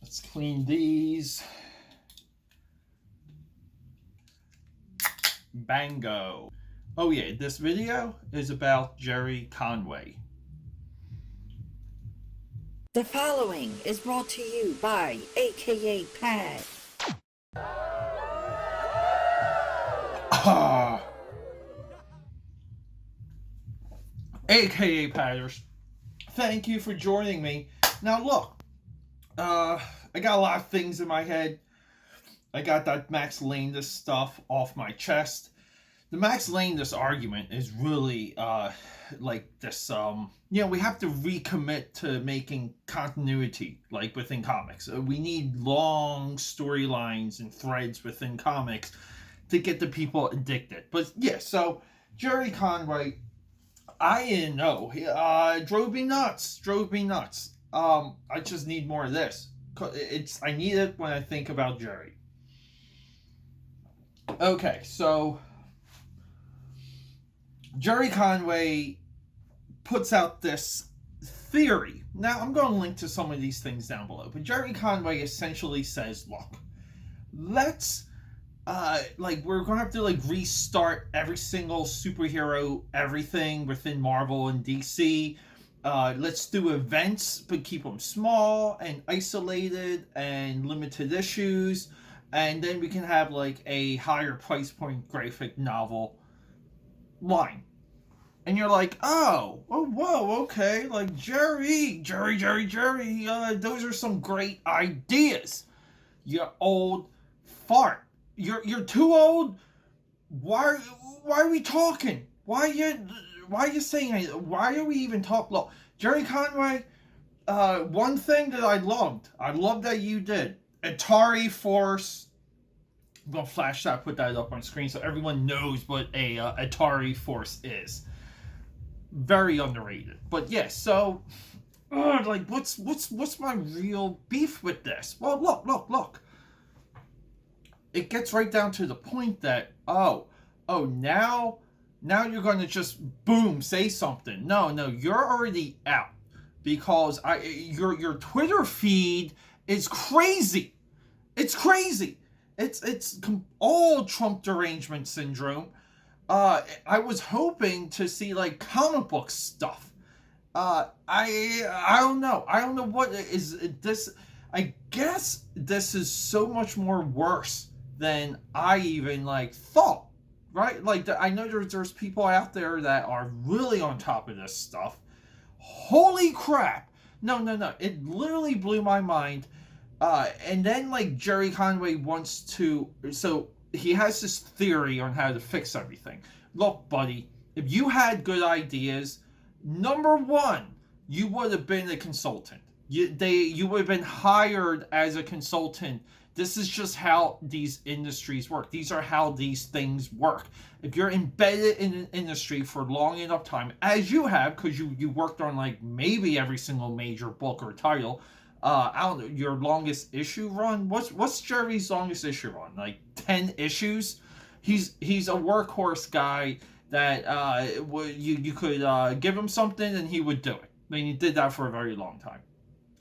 Let's clean these. Bango. Oh yeah, this video is about Gerry Conway. The following is brought to you by AKA Pad. AKA Padders. Thank you for joining me. Now look, I got a lot of things in my head. I got that Max Landis stuff off my chest. The Max Landis argument is really like this. We have to recommit to making continuity, like within comics. We need long storylines and threads within comics to get the people addicted. But yeah, so Gerry Conway, I didn't know. Drove me nuts. I just need more of this. I need it when I think about Gerry. Okay, so Gerry Conway puts out this theory. Now, I'm going to link to some of these things down below. But Gerry Conway essentially says, look, let's, we're going to have to, restart every single superhero, everything within Marvel and DC. Let's do events, but keep them small and isolated and limited issues. And then we can have, a higher price point graphic novel line. And you're like, whoa, okay, Gerry, those are some great ideas. You old fart. You're too old. Why are we talking? Why are you saying anything? Why are we even talking? Look, Gerry Conway, one thing that I loved that you did, Atari Force. I'm gonna flash that, put that up on screen so everyone knows what a Atari Force is. Very underrated. But yeah, so what's my real beef with this? Well, look. It gets right down to the point that now you're going to just boom say something. No, you're already out because your Twitter feed is crazy. It's crazy. It's all Trump derangement syndrome. I was hoping to see comic book stuff. I don't know. I don't know what is this. I guess this is so much more worse than I even thought. Right? I know there's people out there that are really on top of this stuff. Holy crap! No. It literally blew my mind. And then Gerry Conway wants to. So he has this theory on how to fix everything. Look, buddy, if you had good ideas, number one, you would have been a consultant. You would have been hired as a consultant. This is just how these industries work. These are how these things work. If you're embedded in an industry for long enough time, as you have, because you worked on maybe every single major book or title, I don't know, your longest issue run? What's Gerry's longest issue run? 10 issues? He's a workhorse guy that you could give him something and he would do it. I mean, he did that for a very long time.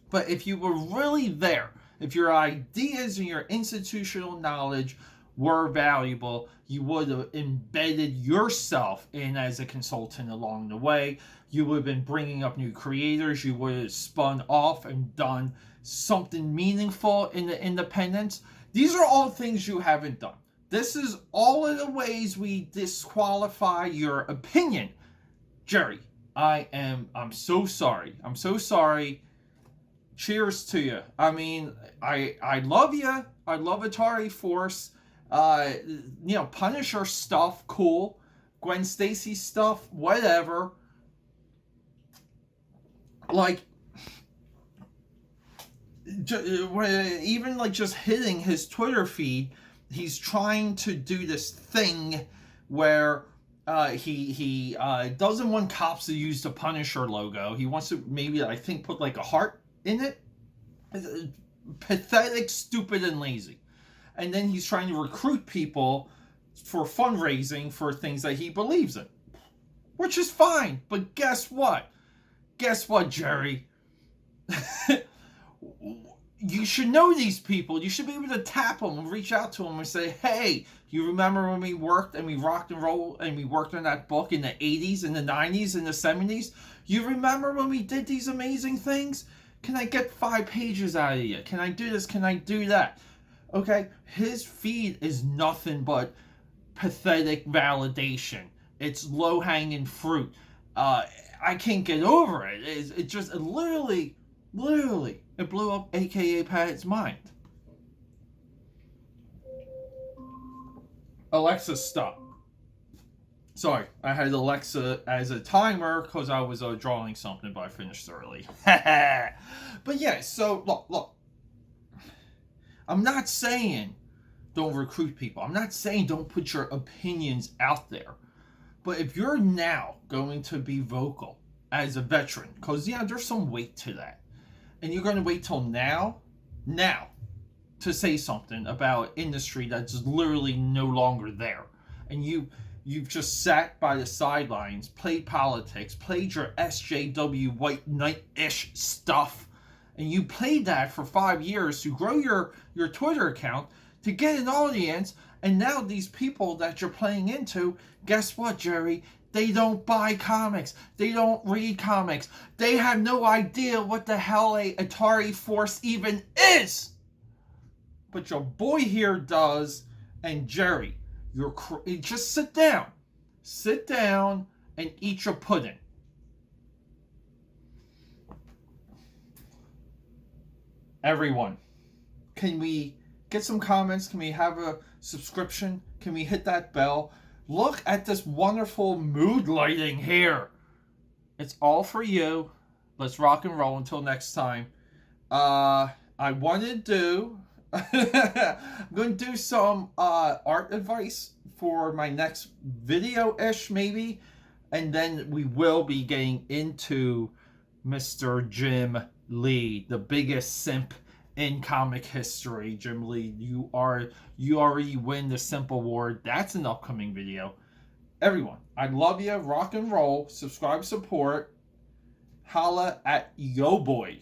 But if you were really there, if your ideas and your institutional knowledge were valuable, you would have embedded yourself in as a consultant along the way. You would have been bringing up new creators. You would have spun off and done something meaningful in the independents. These are all things you haven't done. This is all of the ways we disqualify your opinion. Gerry, I'm so sorry. I'm so sorry. Cheers to you. I mean, I love you. I love Atari Force. Punisher stuff, cool. Gwen Stacy stuff, whatever. Even just hitting his Twitter feed, he's trying to do this thing where he doesn't want cops to use the Punisher logo. He wants to maybe, I think, put a heart in it. Pathetic, stupid, and lazy. And then he's trying to recruit people for fundraising for things that he believes in, which is fine. But guess what? Gerry? you should know these people. You should be able to tap them and reach out to them and say, hey, you remember when we worked and we rocked and rolled and we worked on that book in the 80s and the 90s and the 70s? You remember when we did these amazing things? Can I get 5 pages out of you? Can I do this? Can I do that? Okay, his feed is nothing but pathetic validation. It's low-hanging fruit. I can't get over it. It just literally, it blew up AKA Pat's mind. Alexa, stop. Sorry, I had Alexa as a timer because I was drawing something, but I finished early. But yeah, so look. I'm not saying don't recruit people. I'm not saying don't put your opinions out there. But if you're now going to be vocal as a veteran, because yeah, there's some weight to that, and you're going to wait till now, to say something about industry that's literally no longer there, and you've just sat by the sidelines, played politics, played your SJW white knight-ish stuff, and you played that for 5 years to grow your Twitter account, to get an audience, and now these people that you're playing into, guess what, Gerry? They don't buy comics. They don't read comics. They have no idea what the hell a Atari Force even is. But your boy here does, and Gerry, just sit down. Sit down and eat your pudding. Everyone, can we get some comments? Can we have a subscription? Can we hit that bell? Look at this wonderful mood lighting here. It's all for you. Let's rock and roll until next time. I want to do... I'm going to do some art advice for my next video-ish, maybe. And then we will be getting into Mr. Jim Lee, the biggest simp in comic history. Jim Lee, you already win the Simp Award. That's an upcoming video. Everyone, I love you. Rock and roll. Subscribe, support. Holla at yo boy.